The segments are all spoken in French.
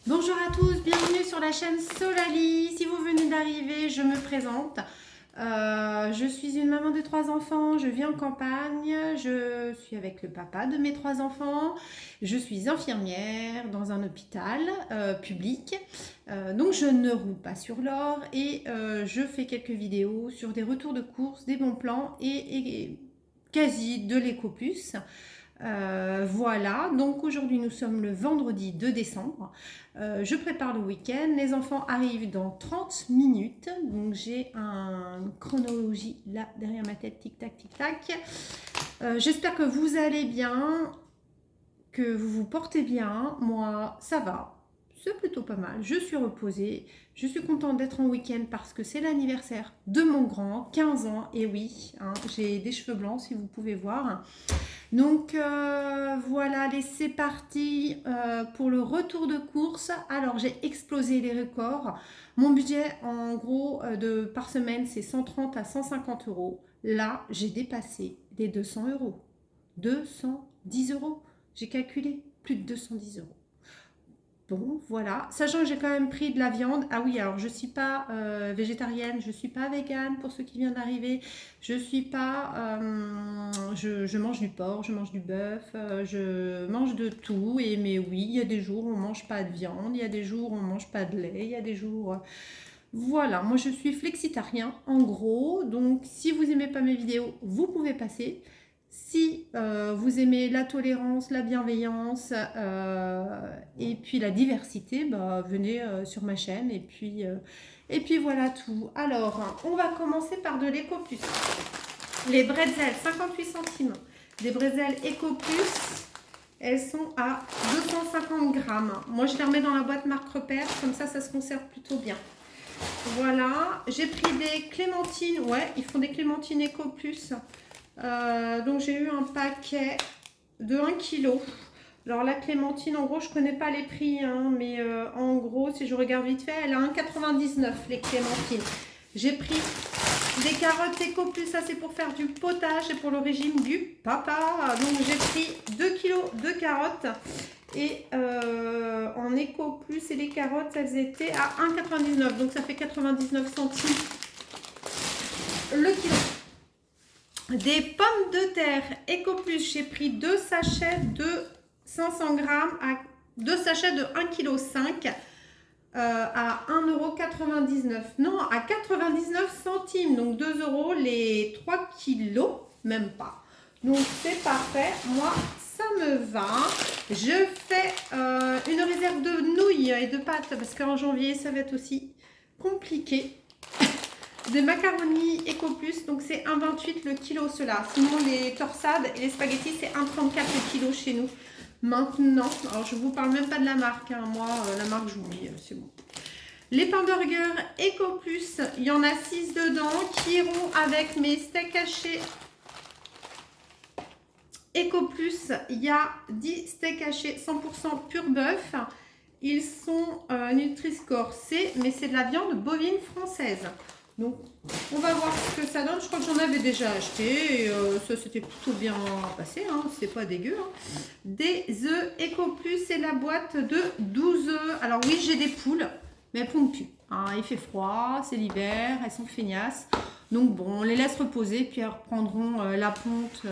Bonjour à tous, bienvenue sur la chaîne Solali. Si vous venez d'arriver, je me présente. Je suis une maman de 3 enfants, je vis en campagne, je suis avec le papa de mes 3 enfants, je suis infirmière dans un hôpital public, donc je ne roule pas sur l'or et je fais quelques vidéos sur des retours de course, des bons plans et quasi de l'éco-plus. Voilà, donc aujourd'hui nous sommes le vendredi 2 décembre. Je prépare le week-end, les enfants arrivent dans 30 minutes, donc j'ai une chronologie là derrière ma tête, tic tac, tic tac. J'espère que vous allez bien, que vous vous portez bien. Moi, ça va, c'est plutôt pas mal. Je suis reposée, je suis contente d'être en week-end parce que c'est l'anniversaire de mon grand, 15 ans, et oui, hein, j'ai des cheveux blancs si vous pouvez voir. Donc voilà, allez, c'est parti pour le retour de course. Alors j'ai explosé les records. Mon budget en gros par semaine c'est 130 à 150 euros. Là j'ai dépassé les 200 euros. 210 euros. J'ai calculé plus de 210 euros. Bon, voilà. Sachant que j'ai quand même pris de la viande. Ah oui, alors je ne suis pas végétarienne, je ne suis pas végane pour ceux qui viennent d'arriver. Je suis pas... je mange du porc, je mange du bœuf, je mange de tout. Mais oui, il y a des jours où on ne mange pas de viande, il y a des jours où on ne mange pas de lait, il y a des jours... Voilà, moi je suis flexitarien en gros. Donc si vous n'aimez pas mes vidéos, vous pouvez passer. Si vous aimez la tolérance, la bienveillance et puis la diversité, bah, venez sur ma chaîne et puis voilà tout. Alors, on va commencer par de l'Eco-Plus. Les bretzels, 58 centimes. Des bretzels Eco-Plus, elles sont à 250 grammes. Moi, je les remets dans la boîte marque repère, comme ça se conserve plutôt bien. Voilà, j'ai pris des clémentines. Ouais, ils font des clémentines Eco-Plus. Donc j'ai eu un paquet de 1 kg. Alors la clémentine, en gros, je connais pas les prix, hein, mais en gros, si je regarde vite fait, elle a 1,99 les clémentines. J'ai pris des carottes Eco-Plus, ça c'est pour faire du potage et pour le régime du papa. Donc j'ai pris 2 kg de carottes et en Eco-Plus et les carottes, elles étaient à 1,99, donc ça fait 99 centimes le kilo. Des pommes de terre Eco-Plus, j'ai pris 2 sachets de 500 grammes à 2 sachets de 1,5 kg à 1,99 €. Non, à 99 centimes, donc 2 € les 3 kilos, même pas. Donc c'est parfait, moi ça me va. Je fais une réserve de nouilles et de pâtes parce qu'en janvier ça va être aussi compliqué. Des macaronis Eco-Plus, donc c'est 1,28 le kilo cela. Sinon les torsades et les spaghettis c'est 1,34 le kilo chez nous. Maintenant, alors je vous parle même pas de la marque, hein. Moi la marque j'oublie, c'est bon. Les pains burgers Eco-Plus, il y en a 6 dedans qui iront avec mes steaks hachés Eco-Plus. Il y a 10 steaks hachés 100% pur bœuf. Ils sont Nutri-Score C, mais c'est de la viande bovine française. Donc, on va voir ce que ça donne. Je crois que j'en avais déjà acheté et ça s'était plutôt bien passé, hein. C'est pas dégueu, hein. Des œufs Eco-Plus, c'est la boîte de 12 œufs. Alors oui, j'ai des poules, mais elles pondent plus, hein. Il fait froid, c'est l'hiver, elles sont feignasses. Donc bon, on les laisse reposer, puis elles reprendront la ponte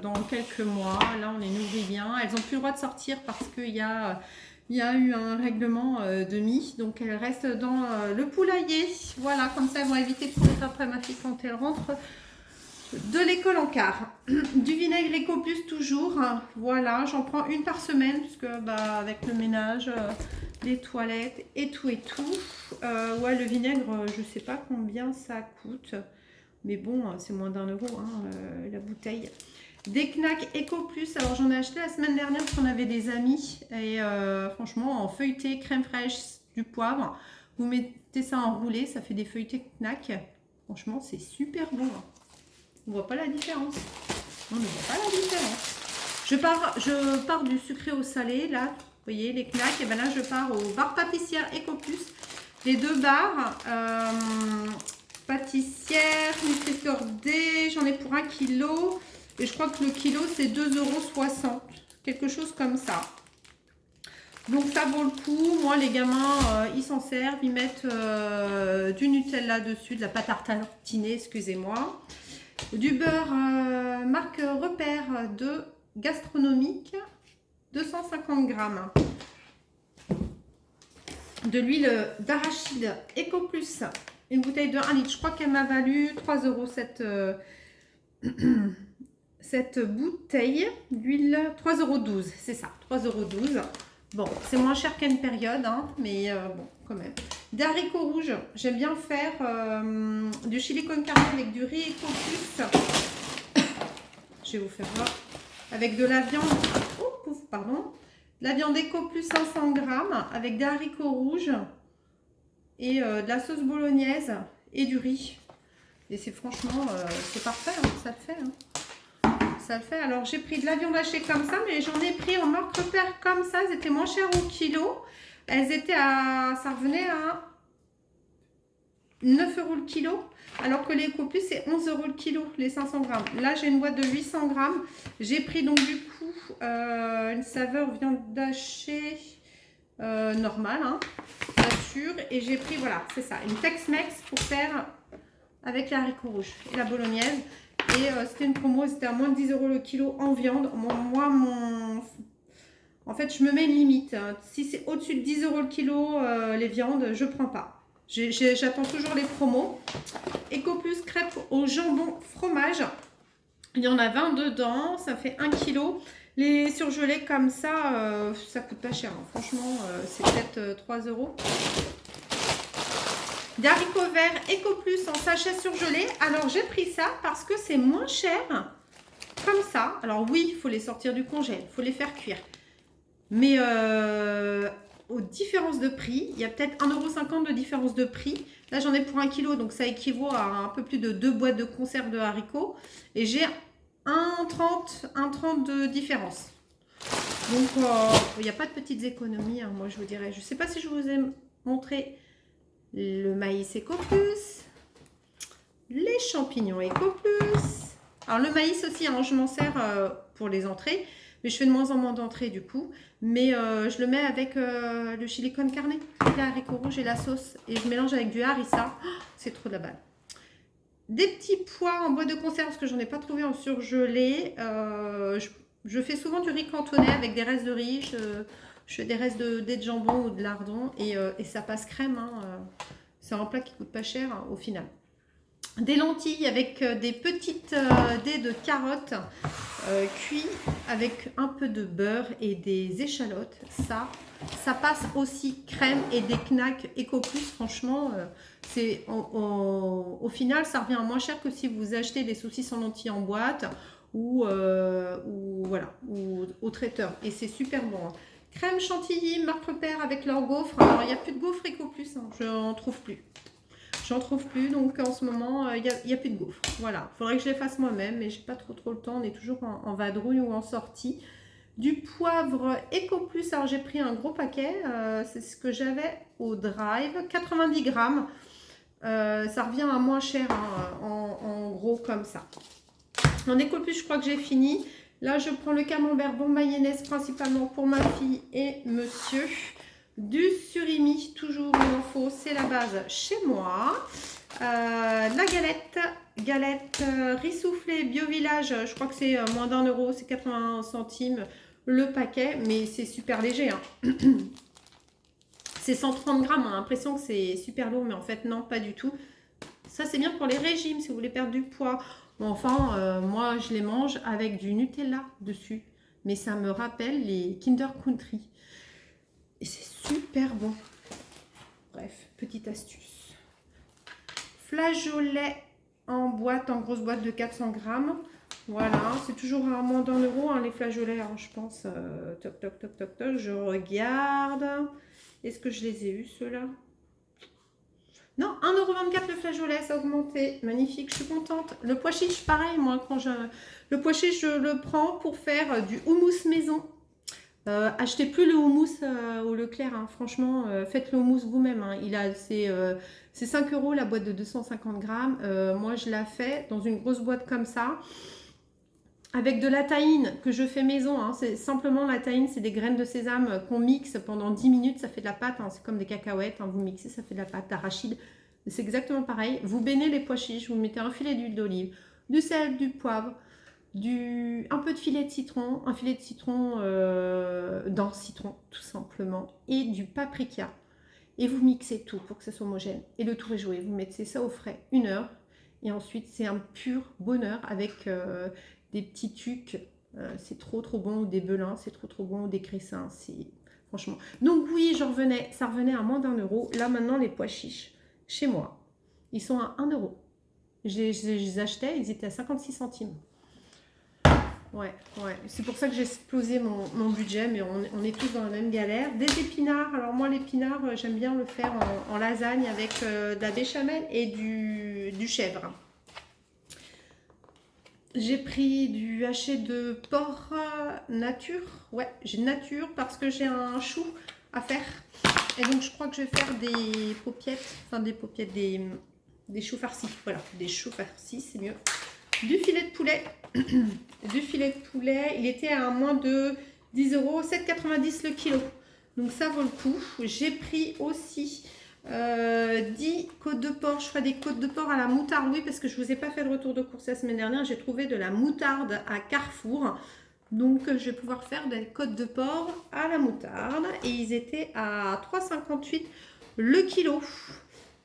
dans quelques mois. Là, on les nourrit bien. Elles n'ont plus le droit de sortir parce qu'il y a... Il y a eu un règlement de mie, donc elles restent dans le poulailler. Voilà, comme ça elles vont éviter de courir après ma fille quand elle rentre de l'école en quart. Du vinaigre Eco-Plus toujours. Voilà, j'en prends une par semaine, parce que bah, avec le ménage, les toilettes et tout et tout. Ouais, le vinaigre, je sais pas combien ça coûte. Mais bon, c'est moins d'1 € hein, la bouteille. Des knacks Eco-Plus, alors j'en ai acheté la semaine dernière parce qu'on avait des amis et franchement en feuilleté, crème fraîche, du poivre, vous mettez ça en roulé, ça fait des feuilletés knacks, franchement c'est super bon, on voit pas la différence, on ne voit pas la différence. Je pars du sucré au salé, là, vous voyez les knacks, et ben là je pars aux barres pâtissières Eco-Plus, les 2 barres, pâtissière, Nutri-Score D, j'en ai pour 1 kg. Et je crois que le kilo, c'est 2,60 €. Quelque chose comme ça. Donc ça vaut le coup. Moi, les gamins, ils s'en servent. Ils mettent du Nutella dessus, de la pâte à tartiner, excusez-moi. Du beurre marque Repère de gastronomique, 250 grammes. De l'huile d'arachide Eco Plus, une bouteille de 1 litre. Je crois qu'elle m'a valu 3 € cette bouteille d'huile. 3,12 €, c'est ça, 3,12 €. Bon, c'est moins cher qu'à une période, hein, mais bon, quand même. Des haricots rouges, j'aime bien faire du chili con carne avec du riz Eco Plus. Je vais vous faire voir. Avec de la viande, pardon. De la viande Eco Plus 500 grammes avec des haricots rouges et de la sauce bolognaise et du riz. Et c'est franchement, c'est parfait, hein, ça le fait. Hein. Ça le fait. Alors j'ai pris de la viande hachée comme ça, mais j'en ai pris en marque Repère comme ça. Elles étaient moins chères au kilo. Elles étaient ça revenait à 9 € le kilo. Alors que les Eco Plus, c'est 11 € le kilo, les 500 grammes. Là, j'ai une boîte de 800 grammes. J'ai pris donc du coup une saveur viande hachée normale, hein, nature. Et j'ai pris, voilà, c'est ça, une Tex-Mex pour faire avec les haricots rouges et la bolognaise. Et c'était une promo, c'était à moins de 10 € le kilo en viande. En fait, je me mets une limite. Hein. Si c'est au-dessus de 10 € le kilo, les viandes, je prends pas. J'attends toujours les promos. Eco Plus crêpes au jambon fromage. Il y en a 20 dedans, ça fait 1 kg. Les surgelés comme ça, ça coûte pas cher. Hein. Franchement, c'est peut-être 3 €. Des haricots verts Eco Plus en sachet surgelé. Alors j'ai pris ça parce que c'est moins cher. Comme ça. Alors oui, il faut les sortir du congèle, il faut les faire cuire. Mais aux différences de prix, il y a peut-être 1,50 € de différence de prix. Là j'en ai pour 1 kg, donc ça équivaut à un peu plus de 2 boîtes de conserve de haricots. Et j'ai 1,30 € de différence. Donc il n'y a pas de petites économies, hein, moi je vous dirais. Je ne sais pas si je vous ai montré le maïs Eco Plus, les champignons Eco Plus. Alors le maïs aussi, hein, je m'en sers pour les entrées, mais je fais de moins en moins d'entrées du coup. Mais je le mets avec le chili con carne, les haricots rouges et la sauce. Et je mélange avec du harissa. Oh, c'est trop de la balle. Des petits pois en boîte de conserve, parce que j'en ai pas trouvé en surgelé. Je fais souvent du riz cantonais avec des restes de riz. Je fais des restes de dés de jambon ou de lardon et ça passe crème. Hein. C'est un plat qui coûte pas cher hein, au final. Des lentilles avec des petites dés de carottes cuits avec un peu de beurre et des échalotes. Ça passe aussi crème et des knacks Eco Plus. Franchement, au final, ça revient moins cher que si vous achetez des saucisses en lentilles en boîte ou voilà, ou au traiteur. Et c'est super bon. Hein. Crème chantilly, marque Repère avec leur gaufre. Alors, il n'y a plus de gaufre Eco Plus, hein. Je n'en trouve plus. J'en trouve plus, donc en ce moment, il n'y a plus de gaufres. Voilà, il faudrait que je les fasse moi-même, mais j'ai pas trop le temps. On est toujours en vadrouille ou en sortie. Du poivre Eco Plus, alors j'ai pris un gros paquet. C'est ce que j'avais au Drive, 90 grammes. Ça revient à moins cher, hein, en gros comme ça. En Eco Plus, je crois que j'ai fini. Là, je prends le camembert bon mayonnaise, principalement pour ma fille et monsieur. Du surimi, toujours il en faut, c'est la base chez moi. La galette riz soufflé Bio Village, je crois que c'est moins d'1 €, c'est 80 centimes le paquet, mais c'est super léger. Hein. C'est 130 grammes, on a l'impression que c'est super lourd, mais en fait non, pas du tout. Ça c'est bien pour les régimes, si vous voulez perdre du poids. Bon, enfin, moi je les mange avec du Nutella dessus, mais ça me rappelle les Kinder Country. Et c'est super bon. Bref, petite astuce. Flageolet en boîte, en grosse boîte de 400 grammes. Voilà, c'est toujours à moins d'1 € hein, les flageolets, hein, je pense. Toc, toc, toc, toc, toc. Je regarde. Est-ce que je les ai eus, ceux-là? Non, 1,24 € le flageolet, ça a augmenté. Magnifique, je suis contente. Le pois chiche, pareil, moi, le pois chiche, je le prends pour faire du houmous maison. Achetez plus le houmous au Leclerc, hein. Franchement, faites le houmous vous-même. Hein. C'est 5 € la boîte de 250 grammes. Moi, je la fais dans une grosse boîte comme ça. avec de la tahine que je fais maison. Hein. C'est simplement la tahine, c'est des graines de sésame qu'on mixe pendant 10 minutes, ça fait de la pâte. Hein. C'est comme des cacahuètes, hein. Vous mixez, ça fait de la pâte d'arachide. C'est exactement pareil. Vous baignez les pois chiches, vous mettez un filet d'huile d'olive, du sel, du poivre, un peu de filet de citron, un filet de citron dans citron tout simplement, et du paprika. Et vous mixez tout pour que ça soit homogène. Et le tour est joué. Vous mettez ça au frais 1 heure. Et ensuite, c'est un pur bonheur avec des petits tucs. C'est trop bon. Ou des belins, c'est trop bon. Ou des cressins, c'est franchement. Donc oui, ça revenait à moins d'1 euro. Là maintenant, les pois chiches, chez moi, ils sont à 1 euro. Je les achetais, ils étaient à 56 centimes. Ouais. C'est pour ça que j'ai explosé mon budget, mais on est tous dans la même galère. Des épinards. Alors moi, l'épinard, j'aime bien le faire en lasagne avec de la béchamel et du chèvre. J'ai pris du haché de porc nature. Ouais, j'ai nature parce que j'ai un chou à faire. Et donc, je crois que je vais faire des paupiettes, des choux farcis. Voilà, des choux farcis, c'est mieux. Du filet de poulet. Du filet de poulet. Il était à moins de 10 euros, 7,90 le kilo. Donc, ça vaut le coup. J'ai pris aussi 10 côtes de porc. Je ferai des côtes de porc à la moutarde. Oui, parce que je ne vous ai pas fait de retour de course la semaine dernière. J'ai trouvé de la moutarde à Carrefour. Donc, je vais pouvoir faire des côtes de porc à la moutarde. Et ils étaient à 3,58 le kilo.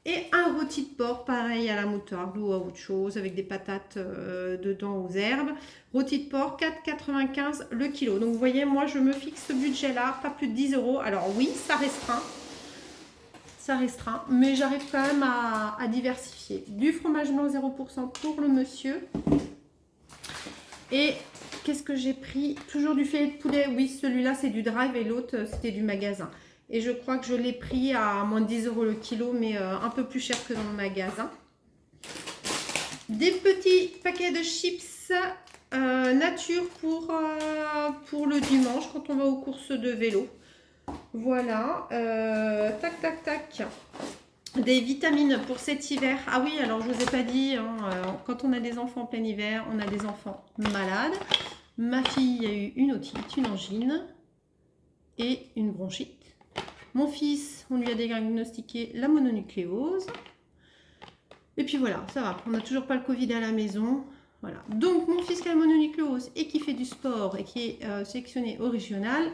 Et un rôti de porc, pareil à la moutarde ou à autre chose, avec des patates dedans aux herbes. Rôti de porc, 4,95 le kilo. Donc, vous voyez, moi, je me fixe ce budget-là, pas plus de 10 euros. Alors oui, ça restreint. Mais j'arrive quand même à diversifier. Du fromage blanc 0% pour le monsieur. Et qu'est-ce que j'ai pris? Toujours du filet de poulet. Oui, celui-là, c'est du drive et l'autre, c'était du magasin. Et je crois que je l'ai pris à moins de 10 euros le kilo, mais un peu plus cher que dans le magasin. Des petits paquets de chips nature pour le dimanche, quand on va aux courses de vélo. Voilà. Tac. Des vitamines pour cet hiver. Ah oui, alors je vous ai pas dit, hein, quand on a des enfants en plein hiver, on a des enfants malades. Ma fille a eu une otite, une angine et une bronchite. Mon fils, on lui a diagnostiqué la mononucléose. Et puis voilà, ça va. On n'a toujours pas le Covid à la maison. Voilà. Donc, mon fils qui a la mononucléose et qui fait du sport et qui est sélectionné au régional.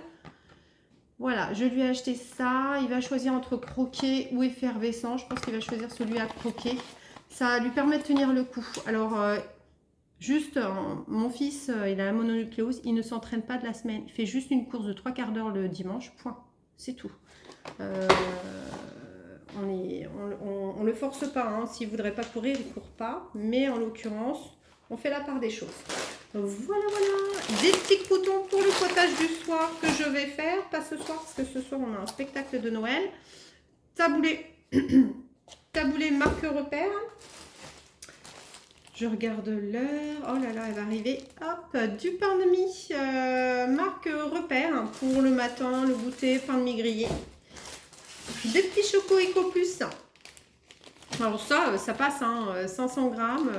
Voilà, je lui ai acheté ça. Il va choisir entre croquet ou effervescent. Je pense qu'il va choisir celui à croquer. Ça lui permet de tenir le coup. Alors, mon fils, il a la mononucléose. Il ne s'entraîne pas de la semaine. Il fait juste une course de 3/4 d'heure le dimanche. Point. C'est tout. On le force pas. Hein. S'il ne voudrait pas courir, il ne court pas. Mais en l'occurrence, on fait la part des choses. Voilà. Des petits croutons pour le potage du soir que je vais faire. Pas ce soir, parce que ce soir, on a un spectacle de Noël. Taboulé marque repère. Je regarde l'heure. Oh là là, elle va arriver. Hop, du pain de mie marque repère pour le matin, le goûter, pain de mie grillé. Des petits chocos Eco Plus. Alors ça passe, hein, 500 grammes.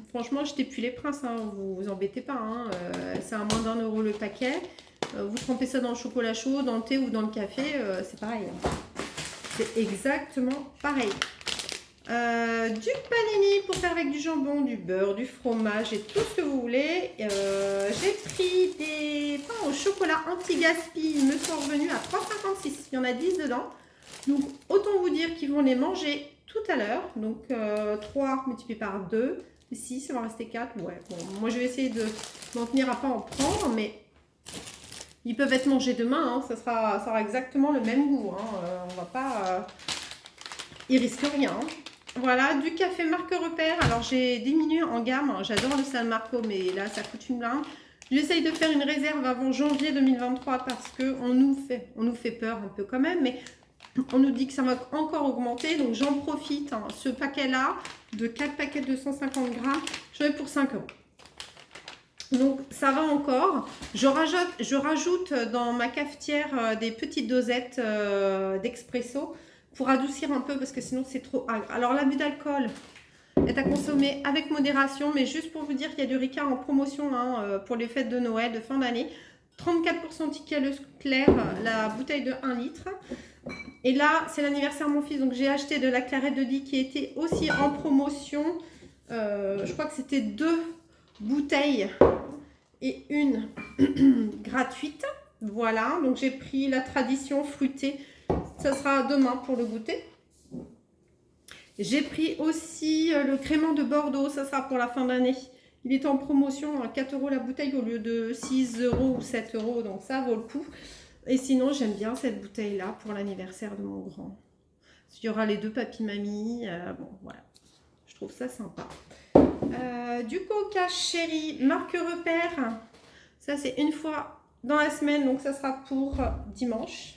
Franchement, jetez plus les princes, hein, vous embêtez pas. Hein, c'est à moins d'1 euro le paquet. Vous trempez ça dans le chocolat chaud, dans le thé ou dans le café, c'est pareil. Hein. C'est exactement pareil. Du panini pour faire avec du jambon, du beurre, du fromage et tout ce que vous voulez. J'ai pris des pains au chocolat anti-gaspi. Ils me sont revenus à 3,56. Il y en a 10 dedans. Donc, autant vous dire qu'ils vont les manger tout à l'heure. Donc, 3 multiplié par 2. 6, ça va rester 4. Ouais, bon, moi, je vais essayer de m'en tenir à pas en prendre, mais ils peuvent être mangés demain. Hein. Ça sera exactement le même goût. Hein. On va pas... ils risquent rien. Hein. Voilà, du café marque repère. Alors, j'ai diminué en gamme. J'adore le San Marco, mais là, ça coûte une blinde. J'essaye de faire une réserve avant janvier 2023 parce qu'on nous fait peur un peu quand même, mais on nous dit que ça va encore augmenter. Donc, j'en profite. Hein. Ce paquet-là, de 4 paquets de 150 grammes, j'en ai pour 5 euros. Donc, ça va encore. Je rajoute dans ma cafetière des petites dosettes d'expresso pour adoucir un peu parce que sinon c'est trop agre. Alors l'abus d'alcool, est à consommer avec modération, mais juste pour vous dire qu'il y a du Ricard en promotion hein, pour les fêtes de Noël, de fin d'année. 34% ticket Leclerc, la bouteille de 1 litre. Et là, c'est l'anniversaire de mon fils, donc j'ai acheté de la Clarette de Die qui était aussi en promotion. Je crois que c'était 2 bouteilles et une gratuite. Voilà, donc j'ai pris la tradition fruitée. Ça sera demain pour le goûter. J'ai pris aussi le crément de Bordeaux, ça sera pour la fin d'année. Il est en promotion à 4 € la bouteille au lieu de 6 € ou 7 €, donc ça vaut le coup. Et sinon, j'aime bien cette bouteille-là pour l'anniversaire de mon grand. Il y aura les 2 papy-mamie. Bon, voilà. Je trouve ça sympa. Du Coca Chéri, marque repère. Ça, c'est une fois dans la semaine, donc ça sera pour dimanche.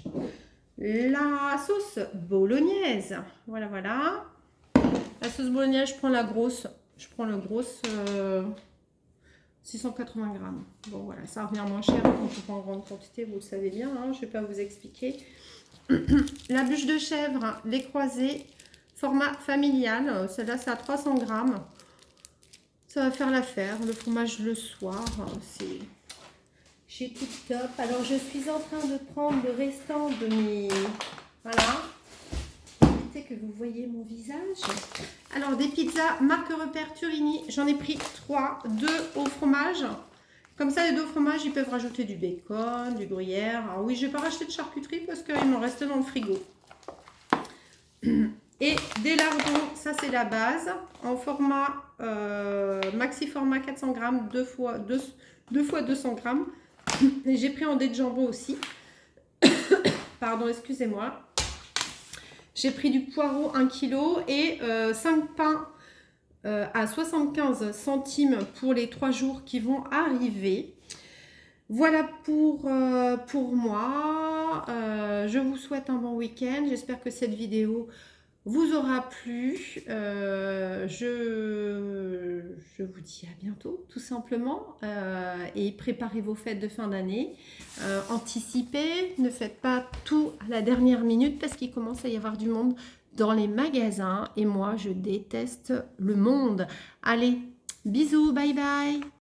La sauce bolognaise. Voilà, voilà. La sauce bolognaise, je prends la grosse. Je prends le grosse 680 grammes. Bon, voilà, ça revient moins cher quand on prend en grande quantité, vous le savez bien. Hein, je ne vais pas vous expliquer. La bûche de chèvre, les croisés, format familial. Celle-là, c'est à 300 grammes. Ça va faire l'affaire. Le fromage le soir, c'est chez Tip Top. Alors, je suis en train de prendre le restant de mes... Voilà. Évitez que vous voyez mon visage. Alors, des pizzas marque repère Turini. J'en ai pris 3. 2 au fromage. Comme ça, les 2 fromages, ils peuvent rajouter du bacon, du gruyère. Alors oui, je ne vais pas racheter de charcuterie parce qu'il m'en reste dans le frigo. Et des lardons, ça c'est la base, en format maxi format 400 grammes, 2 fois 200 grammes. J'ai pris en dés de jambon aussi. Pardon, excusez-moi. J'ai pris du poireau 1 kg et 5 pains à 75 centimes pour les 3 jours qui vont arriver. Voilà pour moi. Je vous souhaite un bon week-end. J'espère que cette vidéo vous aura plu. Je vous dis à bientôt, tout simplement. Et préparez vos fêtes de fin d'année. Anticipez, ne faites pas tout à la dernière minute parce qu'il commence à y avoir du monde dans les magasins. Et moi, je déteste le monde. Allez, bisous, bye bye.